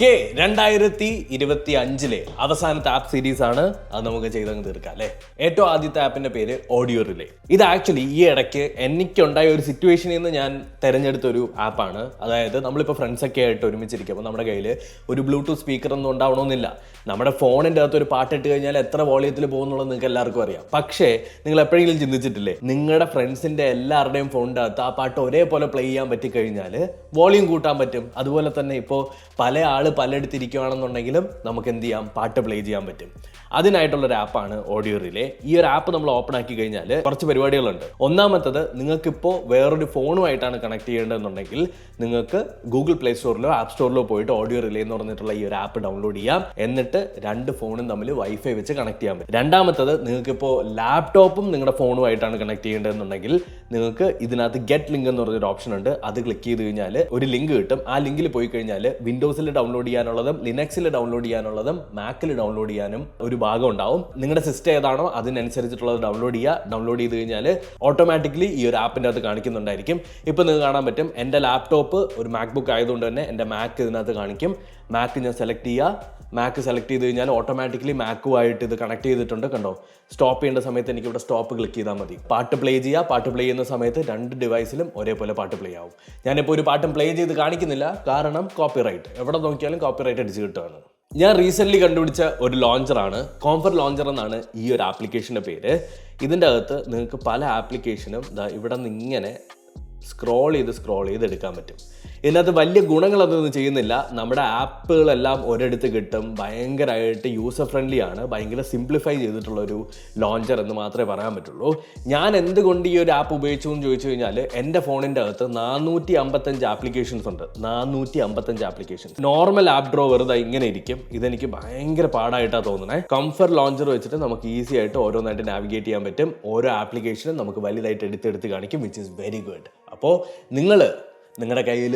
Okay, 2025 അവസാനത്തെ app series ആണ്. അത് നമുക്ക് ചെയ്തങ്ങ് തീർക്കാം അല്ലേ. ഏറ്റവും ആദ്യത്തെ ആപ്പിന്റെ പേര് ഓഡിയോ റിലേ. ഇത് ആക്ച്വലി ഈ ഇടയ്ക്ക് എനിക്കുണ്ടായ ഒരു സിറ്റുവേഷനിൽ നിന്ന് ഞാൻ തിരഞ്ഞെടുത്ത ഒരു ആപ്പാണ്. അതായത് നമ്മളിപ്പോൾ ഫ്രണ്ട്സൊക്കെ ആയിട്ട് ഒരുമിച്ചിരിക്കുമ്പോൾ നമ്മുടെ കയ്യിൽ ഒരു ബ്ലൂടൂത്ത് സ്പീക്കർ ഒന്നും ഉണ്ടാവണമെന്നില്ല. നമ്മുടെ ഫോണിൻ്റെ അകത്ത് ഒരു പാട്ടിട്ട് കഴിഞ്ഞാൽ എത്ര വോളിയത്തിൽ പോകുന്നുള്ളത് നിങ്ങൾക്ക് എല്ലാവർക്കും അറിയാം. പക്ഷേ നിങ്ങൾ എപ്പോഴെങ്കിലും ചിന്തിച്ചിട്ടില്ലേ, നിങ്ങളുടെ ഫ്രണ്ട്സിൻ്റെ എല്ലാവരുടെയും ഫോണിൻ്റെ അകത്ത് ആ പാട്ട് ഒരേപോലെ പ്ലേ ചെയ്യാൻ പറ്റിക്കഴിഞ്ഞാൽ വോളിയം കൂട്ടാൻ പറ്റും. അതുപോലെ തന്നെ ഇപ്പോൾ പല ആൾ പലയിടത്തിരിക്കുകയാണെന്നുണ്ടെങ്കിലും നമുക്ക് എന്ത് ചെയ്യാം, പാട്ട് പ്ലേ ചെയ്യാൻ പറ്റും. അതിനായിട്ടുള്ളൊരു ആപ്പാണ് ഓഡിയോ റിലേ. ഈ ഒരു ആപ്പ് നമ്മൾ ഓപ്പൺ ആക്കി കഴിഞ്ഞാൽ കുറച്ച് പരിപാടികളുണ്ട്. ഒന്നാമത്തത്, നിങ്ങൾക്കിപ്പോൾ വേറൊരു ഫോണുമായിട്ടാണ് കണക്ട് ചെയ്യേണ്ടതെന്നുണ്ടെങ്കിൽ നിങ്ങൾക്ക് ഗൂഗിൾ പ്ലേ സ്റ്റോറിലോ ആപ്പ് സ്റ്റോറിലോ പോയിട്ട് ഓഡിയോ റിലേ എന്ന് പറഞ്ഞിട്ടുള്ള ഈ ഒരു ആപ്പ് ഡൗൺലോഡ് ചെയ്യാം. എന്നിട്ട് രണ്ട് ഫോണും തമ്മിൽ വൈഫൈ വെച്ച് കണക്ട് ചെയ്യാൻ പറ്റും. രണ്ടാമത്തത്, നിങ്ങൾക്കിപ്പോൾ ലാപ്ടോപ്പും നിങ്ങളുടെ ഫോണുമായിട്ടാണ് കണക്ട് ചെയ്യേണ്ടതെന്നുണ്ടെങ്കിൽ നിങ്ങൾക്ക് ഇതിനകത്ത് ഗെറ്റ് ലിങ്ക് എന്ന് പറഞ്ഞൊരു ഓപ്ഷൻ ഉണ്ട്. അത് ക്ലിക്ക് ചെയ്ത് കഴിഞ്ഞാൽ ഒരു ലിങ്ക് കിട്ടും. ആ ലിങ്കിൽ പോയി കഴിഞ്ഞാൽ വിൻഡോസിൽ ഡൗൺലോഡ് ചെയ്യാനുള്ളതും ലിനക്സിൽ ഡൗൺലോഡ് ചെയ്യാനുള്ളതും മാക്കിൽ ഡൗൺലോഡ് ചെയ്യാനും ഒരു ഭാഗം ഉണ്ടാവും. നിങ്ങളുടെ സിസ്റ്റം ഏതാണോ അതിനനുസരിച്ചിട്ടുള്ളത് ഡൗൺലോഡ് ചെയ്യുക. ഡൗൺലോഡ് ചെയ്ത് കഴിഞ്ഞാൽ ഓട്ടോമാറ്റിക്കലി ഈ ഒരു ആപ്പിൻ്റെ അകത്ത് കാണിക്കുന്നുണ്ടായിരിക്കും. ഇപ്പോൾ നിങ്ങൾക്ക് കാണാൻ പറ്റും, എൻ്റെ ലാപ്ടോപ്പ് ഒരു മാക്ബുക്ക് ആയതുകൊണ്ട് തന്നെ എൻ്റെ മാക്ക് ഇതിനകത്ത് കാണിക്കും. മാക്ക് ഞാൻ സെലക്ട് ചെയ്യുക. മാക്ക് സെലക്ട് ചെയ്ത് കഴിഞ്ഞാൽ ഓട്ടോമാറ്റിക്കലി മാക്കുമായിട്ട് ഇത് കണക്ട് ചെയ്തിട്ടുണ്ട്. കണ്ടോ, സ്റ്റോപ്പ് ചെയ്യേണ്ട സമയത്ത് എനിക്ക് ഇവിടെ സ്റ്റോപ്പ് ക്ലിക്ക് ചെയ്താൽ മതി. പാട്ട് പ്ലേ ചെയ്യുക. പാട്ട് പ്ലേ ചെയ്യുന്ന സമയത്ത് രണ്ട് ഡിവൈസിലും ഒരേപോലെ പാട്ട് പ്ലേ ആവും. ഞാനിപ്പോൾ ഒരു പാട്ടും പ്ലേ ചെയ്ത് കാണിക്കുന്നില്ല, കാരണം കോപ്പിറൈറ്റ്. എവിടെ നോക്കിയാലും കോപ്പിറൈറ്റ് അടിച്ച് കിട്ടുകയാണ്. ഞാൻ റീസെൻ്റ്ലി കണ്ടുപിടിച്ച ഒരു ലോഞ്ചറാണ്, കോംഫർട്ട് ലോഞ്ചർ എന്നാണ് ഈ ഒരു ആപ്ലിക്കേഷൻ്റെ പേര്. ഇതിൻ്റെ അകത്ത് നിങ്ങൾക്ക് പല ആപ്ലിക്കേഷനും ഇവിടെ നിന്ന് ഇങ്ങനെ സ്ക്രോൾ ചെയ്ത് എടുക്കാൻ പറ്റും. ഇതിനകത്ത് വലിയ ഗുണങ്ങളൊന്നും ചെയ്യുന്നില്ല. നമ്മുടെ ആപ്പുകളെല്ലാം ഒരിടത്ത് കിട്ടും. ഭയങ്കരമായിട്ട് യൂസർ ഫ്രണ്ട്ലി ആണ്. ഭയങ്കര സിംപ്ലിഫൈ ചെയ്തിട്ടുള്ളൊരു ലോഞ്ചർ എന്ന് മാത്രമേ പറയാൻ പറ്റുള്ളൂ. ഞാൻ എന്തുകൊണ്ട് ഈ ഒരു ആപ്പ് ഉപയോഗിച്ചു എന്ന് ചോദിച്ചു കഴിഞ്ഞാൽ, എൻ്റെ ഫോണിൻ്റെ അകത്ത് 455 ആപ്ലിക്കേഷൻസ് ഉണ്ട്. 455 ആപ്ലിക്കേഷൻസ്. നോർമൽ ആപ്പ് ഡ്രോവർ ഇങ്ങനെ ഇരിക്കും. ഇതെനിക്ക് ഭയങ്കര പാടായിട്ടാണ് തോന്നുന്നത്. കംഫർട്ട് ലോഞ്ചർ വെച്ചിട്ട് നമുക്ക് ഈസി ആയിട്ട് ഓരോന്നായിട്ട് നാവിഗേറ്റ് ചെയ്യാൻ പറ്റും. ഓരോ ആപ്ലിക്കേഷനും നമുക്ക് വലുതായിട്ട് എടുത്ത് കാണിക്കും, വിച്ച് ഈസ് വെരി ഗുഡ്. അപ്പോൾ നിങ്ങളുടെ കയ്യിൽ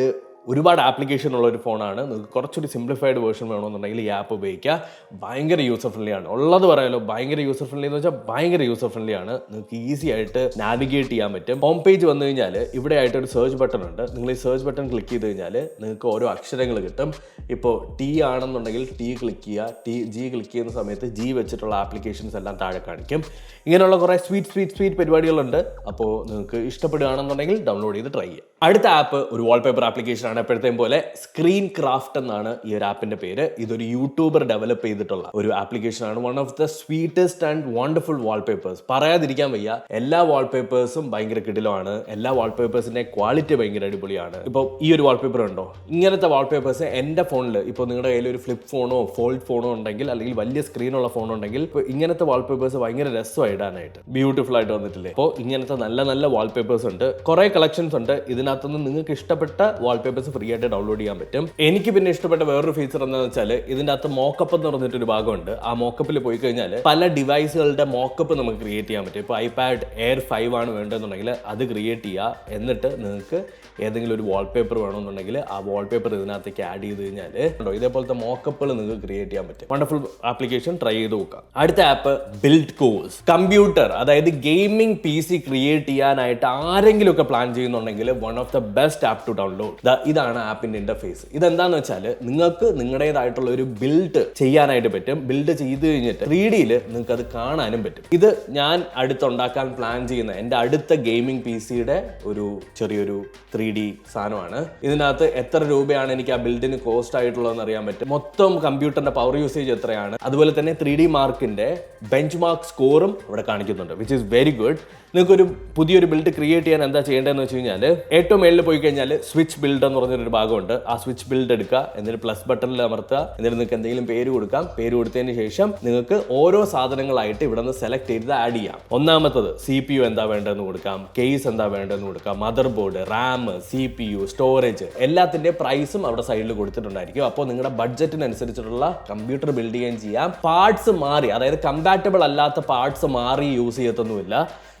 ഒരുപാട് ആപ്ലിക്കേഷൻ ഉള്ള ഒരു ഫോണാണ്, നിങ്ങൾക്ക് കുറച്ചൊരു സിംപ്ലിഫൈഡ് വേർഷൻ വേണമെന്നുണ്ടെങ്കിൽ ഈ ആപ്പ് ഉപയോഗിക്കുക. ഭയങ്കര യൂസർ ഫ്രണ്ട്ലി ആണ്. ഉള്ളത് പറയാലോ, ഭയങ്കര യൂസർ ഫ്രണ്ട്ലി എന്ന് വെച്ചാൽ ഭയങ്കര യൂസർ ഫ്രണ്ട്ലി ആണ്. നിങ്ങൾക്ക് ഈസി ആയിട്ട് നാവിഗേറ്റ് ചെയ്യാൻ പറ്റും. ഹോം പേജ് വന്നു കഴിഞ്ഞാൽ ഇവിടെ ആയിട്ട് ഒരു സെർച്ച് ബട്ടൺ ഉണ്ട്. നിങ്ങൾ ഈ സെർച്ച് ബട്ടൺ ക്ലിക്ക് ചെയ്ത് കഴിഞ്ഞാൽ നിങ്ങൾക്ക് ഓരോ അക്ഷരങ്ങൾ കിട്ടും. ഇപ്പോൾ ടി ആണെന്നുണ്ടെങ്കിൽ ടി ക്ലിക്ക് ചെയ്യുക. ജി ക്ലിക്ക് ചെയ്യുന്ന സമയത്ത് ജി വെച്ചിട്ടുള്ള ആപ്ലിക്കേഷൻസ് എല്ലാം താഴെ കാണിക്കും. ഇങ്ങനെയുള്ള കുറേ സ്വീറ്റ് പരിപാടികളുണ്ട്. അപ്പോൾ നിങ്ങൾക്ക് ഇഷ്ടപ്പെടുകയാണെന്നുണ്ടെങ്കിൽ ഡൗൺലോഡ് ചെയ്ത് ട്രൈ ചെയ്യുക. അടുത്ത ആപ്പ് ഒരു വാൾപേപ്പർ ആപ്ലിക്കേഷൻ ആണ്. എപ്പോഴത്തെയും പോലെ സ്ക്രീൻ ക്രാഫ്റ്റ് എന്നാണ് ഈ ഒരു ആപ്പിന്റെ പേര്. ഇതൊരു യൂട്യൂബർ ഡെവലപ്പ് ചെയ്തിട്ടുള്ള ഒരു ആപ്ലിക്കേഷൻ ആണ്. One of the sweetest and wonderful wallpapers. പറയാതിരിക്കാൻ വയ്യ. എല്ലാ വാൾപേപ്പേഴ്സും ഭയങ്കര കിടിലമാണ്. എല്ലാ വാൾപേപ്പേഴ്സിന്റെ ക്വാളിറ്റി ഭയങ്കര അടിപൊളിയാണ്. ഇപ്പോൾ ഈ ഒരു വാൾപേപ്പർ ഉണ്ടോ, ഇങ്ങനത്തെ വാൾപേപ്പേഴ്സ് എൻ്റെ ഫോണിൽ, ഇപ്പോൾ നിങ്ങളുടെ കയ്യിൽ ഒരു ഫ്ലിപ്പ് ഫോണോ ഫോൾഡ് ഫോണോ ഉണ്ടെങ്കിൽ, അല്ലെങ്കിൽ വലിയ സ്ക്രീനുള്ള ഫോൺ ഉണ്ടെങ്കിൽ, ഇപ്പോൾ ഇങ്ങനത്തെ വാൾപേപ്പേഴ്സ് ഭയങ്കര രസമായി ഇടാനായിട്ട്, ബ്യൂട്ടിഫുൾ ആയിട്ട് വന്നിട്ടില്ലേ. അപ്പോൾ ഇങ്ങനത്തെ നല്ല നല്ല വാൾപേപ്പേഴ്സ് ഉണ്ട്. കുറേ കളക്ഷൻസ് ഉണ്ട്. ഇതിനകത്തുനിന്ന് നിങ്ങൾക്ക് ഇഷ്ടപ്പെട്ട വാൾപേപ്പേഴ്സ് ഫ്രീ ആയിട്ട് ഡൗൺലോഡ് ചെയ്യാൻ പറ്റും. എനിക്ക് പിന്നെ ഇഷ്ടപ്പെട്ട വേറൊരു ഫീച്ചർ എന്താണെന്ന് വെച്ചാൽ, ഇതിൻ്റെ അകത്ത് മോക്കപ്പ് എന്ന് പറഞ്ഞിട്ടൊരു ഭാഗമുണ്ട്. ആ മോക്കപ്പിൽ പോയി കഴിഞ്ഞാൽ പല ഡിവൈസുകളുടെ മോക്കപ്പ് നമുക്ക് ക്രിയേറ്റ് ചെയ്യാൻ പറ്റും. ഇപ്പോൾ ഐപാഡ് എയർ 5 ആണ് വേണ്ടതെന്നുണ്ടെങ്കിൽ അത് ക്രിയേറ്റ് ചെയ്യുക. എന്നിട്ട് നിങ്ങൾക്ക് ഏതെങ്കിലും ഒരു വാൾപേപ്പർ വേണമെന്നുണ്ടെങ്കിൽ ആ വാൾപേപ്പർ ഇതിനകത്തേക്ക് ആഡ് ചെയ്ത് കഴിഞ്ഞാൽ ഇതേപോലത്തെ മോക്കപ്പുകൾ നിങ്ങൾക്ക് ക്രിയേറ്റ് ചെയ്യാൻ പറ്റും. വണ്ടർഫുൾ ആപ്ലിക്കേഷൻ, ട്രൈ ചെയ്ത് നോക്കാം. അടുത്ത ആപ്പ് ബിൽഡ് കോഴ്സ്. കമ്പ്യൂട്ടർ, അതായത് ഗെയിമിംഗ് PC ക്രിയേറ്റ് ചെയ്യാനായിട്ട് ആരെങ്കിലും ഒക്കെ പ്ലാൻ ചെയ്യുന്നുണ്ടെങ്കിൽ one of the best app to download. ഇതാണ് ആപ്പിന്റെ ഇന്റർഫേസ്. ഇതെന്താന്ന് വെച്ചാൽ, നിങ്ങൾക്ക് നിങ്ങളുടേതായിട്ടുള്ള ഒരു ബിൽഡ് ചെയ്യാനായിട്ട് പറ്റും. ബിൽഡ് ചെയ്ത് കഴിഞ്ഞിട്ട് 3Dയിൽ നിങ്ങൾക്ക് അത് കാണാനും പറ്റും. ഇത് ഞാൻ അടുത്തുണ്ടാക്കാൻ പ്ലാൻ ചെയ്യുന്ന എൻ്റെ അടുത്ത ഗെയിമിംഗ് PCയുടെ ഒരു ചെറിയൊരു 3D സാധനമാണ്. ഇതിനകത്ത് എത്ര രൂപയാണ് എനിക്ക് ആ ബിൽഡിന് കോസ്റ്റ് ആയിട്ടുള്ളതെന്ന് അറിയാൻ പറ്റും. മൊത്തം കമ്പ്യൂട്ടറിന്റെ പവർ യൂസേജ് എത്രയാണ്, അതുപോലെ തന്നെ 3D മാർക്കിന്റെ ബെഞ്ച് മാർക്ക് സ്കോറും ഇവിടെ കാണിക്കുന്നുണ്ട്, വിച്ച് ഈസ് വെരി ഗുഡ്. നിങ്ങൾക്കൊരു പുതിയൊരു ബിൽഡ് ക്രിയേറ്റ് ചെയ്യാൻ എന്താ ചെയ്യേണ്ടതെന്ന് വെച്ച് കഴിഞ്ഞാൽ, ഏറ്റവും മേളിൽ പോയി കഴിഞ്ഞാൽ സ്വിച്ച് ബിൽഡ് എന്ന് പറഞ്ഞൊരു ഭാഗമുണ്ട്. ആ സ്വിച്ച് ബിൽഡ് എടുക്കുക, എന്നിട്ട് പ്ലസ് ബട്ടണിൽ അമർത്തുക. എന്നിട്ട് നിങ്ങൾക്ക് എന്തെങ്കിലും പേര് കൊടുക്കാം. പേര് കൊടുത്തതിന് ശേഷം നിങ്ങൾക്ക് ഓരോ സാധനങ്ങളായിട്ട് ഇവിടെ നിന്ന് സെലക്ട് ചെയ്ത് ആഡ് ചെയ്യാം. ഒന്നാമത്തത് CPU എന്താ വേണ്ടതെന്ന് കൊടുക്കാം, കേസ് എന്താ വേണ്ടതെന്ന് കൊടുക്കാം, mother board, Ram, CPU, storage, എല്ലാത്തിൻ്റെ പ്രൈസും അവിടെ സൈഡിൽ കൊടുത്തിട്ടുണ്ടായിരിക്കും. അപ്പോൾ നിങ്ങളുടെ ബഡ്ജറ്റിനനുസരിച്ചിട്ടുള്ള കമ്പ്യൂട്ടർ ബിൽഡ് ചെയ്യാം. പാർട്സ് മാറി, അതായത് കമ്പാറ്റബിൾ അല്ലാത്ത പാർട്സ് മാറി യൂസ് ചെയ്യത്തൊന്നുമില്ല.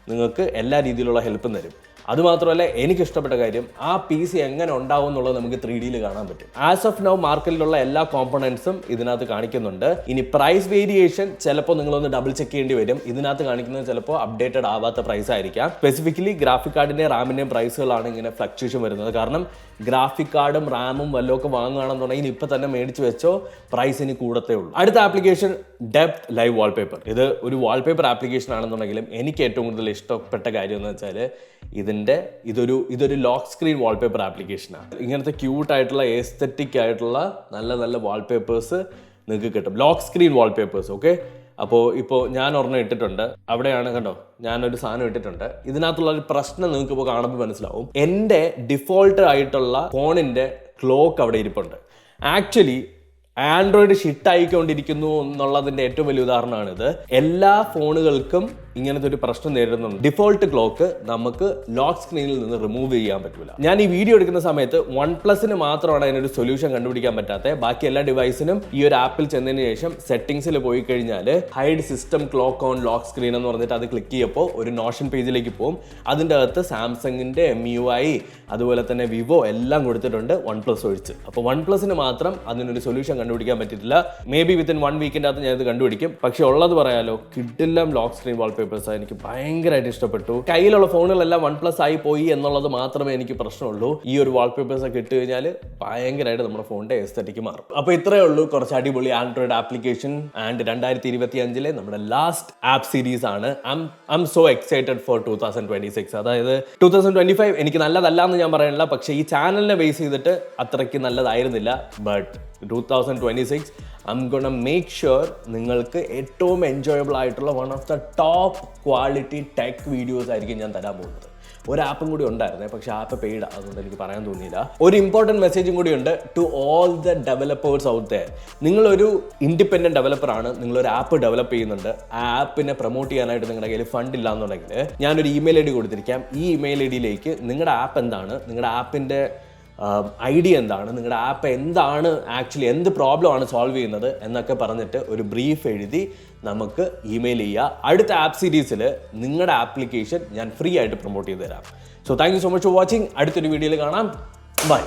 നിങ്ങൾക്ക് എല്ലാ രീതിയിലുള്ള ഹെൽപ്പും തരും. അതുമാത്രമല്ല എനിക്ക് ഇഷ്ടപ്പെട്ട കാര്യം ആ PC എങ്ങനെ ഉണ്ടാവും എന്നുള്ളത് നമുക്ക് 3D കാണാൻ പറ്റും. ആസ് ഓഫ് നൗ മാർക്കറ്റിലുള്ള എല്ലാ കോമ്പണൻസും ഇതിനകത്ത് കാണിക്കുന്നുണ്ട്. ഇനി പ്രൈസ് വേരിയേഷൻ ചിലപ്പോൾ നിങ്ങളൊന്ന് ഡബിൾ ചെക്ക് ചെയ്യേണ്ടി വരും. ഇതിനകത്ത് കാണിക്കുന്നത് ചിലപ്പോൾ അപ്ഡേറ്റഡ് ആവാത്ത പ്രൈസ് ആയിരിക്കാം. സ്പെസിഫിക്കലി ഗ്രാഫിക് കാർഡിന്റെയും റാമിന്റെയും പ്രൈസുകളാണ് ഇങ്ങനെ ഫ്ലക്ച്വേഷൻ വരുന്നത്. കാരണം ഗ്രാഫിക് കാർഡും റാമും വല്ലതൊക്കെ വാങ്ങുകയാണെന്നുണ്ടെങ്കിൽ ഇപ്പൊ തന്നെ മേടിച്ചു വെച്ചോ, പ്രൈസ് ഇനി കൂടത്തേ ഉള്ളൂ. അടുത്ത ആപ്ലിക്കേഷൻ ഡെപ്ത് ലൈവ് വാൾപേപ്പർ. ഇത് ഒരു വാൾപേപ്പർ ആപ്ലിക്കേഷൻ ആണെന്നുണ്ടെങ്കിലും എനിക്ക് ഏറ്റവും കൂടുതൽ ഇഷ്ടപ്പെട്ട കാര്യം എന്ന് വെച്ചാൽ ഇതൊരു ലോക്ക് സ്ക്രീൻ വാൾപേപ്പർ ആപ്ലിക്കേഷനാണ്. ഇങ്ങനത്തെ ക്യൂട്ട് ആയിട്ടുള്ള എസ്തെറ്റിക് ആയിട്ടുള്ള നല്ല നല്ല വാൾപേപ്പേഴ്സ് നിങ്ങൾക്ക് കിട്ടും. Lock screen wallpapers. ഓക്കെ, ഇപ്പോൾ ഞാൻ ഒരെണ്ണം ഇട്ടിട്ടുണ്ട്. അവിടെയാണ് കണ്ടോ, ഞാനൊരു സാധനം ഇട്ടിട്ടുണ്ട്. ഇതിനകത്തുള്ള ഒരു പ്രശ്നം നിങ്ങൾക്ക് ഇപ്പോൾ കാണുമ്പോൾ മനസ്സിലാവും. എൻ്റെ ഡിഫോൾട്ട് ആയിട്ടുള്ള ഫോണിൻ്റെ ക്ലോക്ക് അവിടെ ഇരിപ്പുണ്ട്. ആക്ച്വലി ആൻഡ്രോയിഡ് ഷിട്ടായിക്കൊണ്ടിരിക്കുന്നു എന്നുള്ളതിൻ്റെ ഏറ്റവും വലിയ ഉദാഹരണമാണിത്. എല്ലാ ഫോണുകൾക്കും ഇങ്ങനത്തെ ഒരു പ്രശ്നം നേരിടുന്നുണ്ട്. ഡിഫോൾട്ട് ക്ലോക്ക് നമുക്ക് ലോക്ക് സ്ക്രീനിൽ നിന്ന് റിമൂവ് ചെയ്യാൻ പറ്റില്ല. ഞാൻ ഈ വീഡിയോ എടുക്കുന്ന സമയത്ത് OnePlusന് മാത്രമാണ് അതിനൊരു സൊല്യൂഷൻ കണ്ടുപിടിക്കാൻ പറ്റാത്തത്. ബാക്കി എല്ലാ ഡിവൈസിനും ഈ ഒരു ആപ്പിൽ ചെന്നതിന് ശേഷം സെറ്റിംഗ്സിൽ പോയി കഴിഞ്ഞാൽ hide system clock on lock screen എന്ന് പറഞ്ഞിട്ട് അത് ക്ലിക്ക് ചെയ്യുമ്പോൾ ഒരു നോഷൻ പേജിലേക്ക് പോകും. അതിൻ്റെ അകത്ത് സാംസങ്ങിൻ്റെ MUI അതുപോലെ തന്നെ വിവോ എല്ലാം കൊടുത്തിട്ടുണ്ട്, OnePlus ഒഴിച്ച്. അപ്പോൾ OnePlusന് മാത്രം അതിനൊരു സൊല്യൂഷൻ കണ്ടുപിടിക്കാൻ പറ്റിയിട്ടില്ല. മേ ബി വിത്തിൻ 1 വീക്കിൻ്റെ അകത്ത് ഞാനിത് കണ്ടുപിടിക്കും. പക്ഷേ ഉള്ളത് പറയാലോ, കിഡിലും ലോക്ക് സ്ക്രീൻ വാൾപേപ്പേഴ്സ് എനിക്ക് ഭയങ്കരമായിട്ട് ഇഷ്ടപ്പെട്ടു. കയ്യിലുള്ള ഫോണുകളെല്ലാം OnePlus ആയി പോയി എന്നുള്ളത് മാത്രമേ എനിക്ക് പ്രശ്നമുള്ളൂ. ഈ ഒരു വാൾപേപ്പേഴ്സ് ഒക്കെ ഇട്ട് കഴിഞ്ഞാൽ ഭയങ്കരമായിട്ട് നമ്മുടെ ഫോണിന്റെ എസ്തെറ്റിക് മാറും. അപ്പോൾ ഇത്രയേ ഉള്ളൂ കുറച്ച് അടിപൊളി ആൻഡ്രോയിഡ് ആപ്ലിക്കേഷൻ. ആൻഡ് 2025 നമ്മുടെ ലാസ്റ്റ് ആപ്പ് സീരീസ് ആണ്. I M so excited four 2026. അതായത് 2025 എനിക്ക് നല്ലതല്ല എന്ന് ഞാൻ പറയണില്ല, പക്ഷേ ഈ ചാനലിനെ ബേസ് ചെയ്തിട്ട് അത്രയ്ക്ക് നല്ലതായിരുന്നില്ല. But 2026 I'm gonna make sure നിങ്ങൾക്ക് ഏറ്റവും എൻജോയബിൾ ആയിട്ടുള്ള one of the top quality tech videos ആയിരിക്കും ഞാൻ തരാൻ പോകുന്നത്. ഒരു ആപ്പും കൂടി ഉണ്ടായിരുന്നേ, പക്ഷേ ആപ്പ് പെയ്ഡ്, അതുകൊണ്ട് എനിക്ക് പറയാൻ തോന്നിയില്ല. ഒരു ഇമ്പോർട്ടൻറ്റ് മെസ്സേജും കൂടി ഉണ്ട് to all the developers out there. നിങ്ങളൊരു ഇൻഡിപെൻഡൻറ്റ് ഡെവലപ്പറാണ്, നിങ്ങളൊരു ആപ്പ് ഡെവലപ്പ് ചെയ്യുന്നുണ്ട്. ആ ആപ്പിനെ പ്രൊമോട്ട് ചെയ്യാനായിട്ട് നിങ്ങളുടെ കയ്യിൽ ഫണ്ട് ഇല്ല എന്നുണ്ടെങ്കിൽ ഞാനൊരു ഇമെയിൽ ID കൊടുത്തിരിക്കാം. ഈ ഇമെയിൽ IDയിലേക്ക് നിങ്ങളുടെ ആപ്പ് എന്താണ്, നിങ്ങളുടെ ആപ്പിൻ്റെ ഐഡിയ എന്താണ്, നിങ്ങളുടെ ആപ്പ് എന്താണ്, ആക്ച്വലി എന്ത് പ്രോബ്ലം ആണ് സോൾവ് ചെയ്യുന്നത് എന്നൊക്കെ പറഞ്ഞിട്ട് ഒരു ബ്രീഫ് എഴുതി നമുക്ക് ഇമെയിൽ ചെയ്യുക. അടുത്ത ആപ്പ് സീരീസിൽ നിങ്ങളുടെ ആപ്ലിക്കേഷൻ ഞാൻ ഫ്രീ ആയിട്ട് പ്രൊമോട്ട് ചെയ്ത് തരാം. So thank you so much for watching. അടുത്തൊരു വീഡിയോയിൽ കാണാം. ബൈ.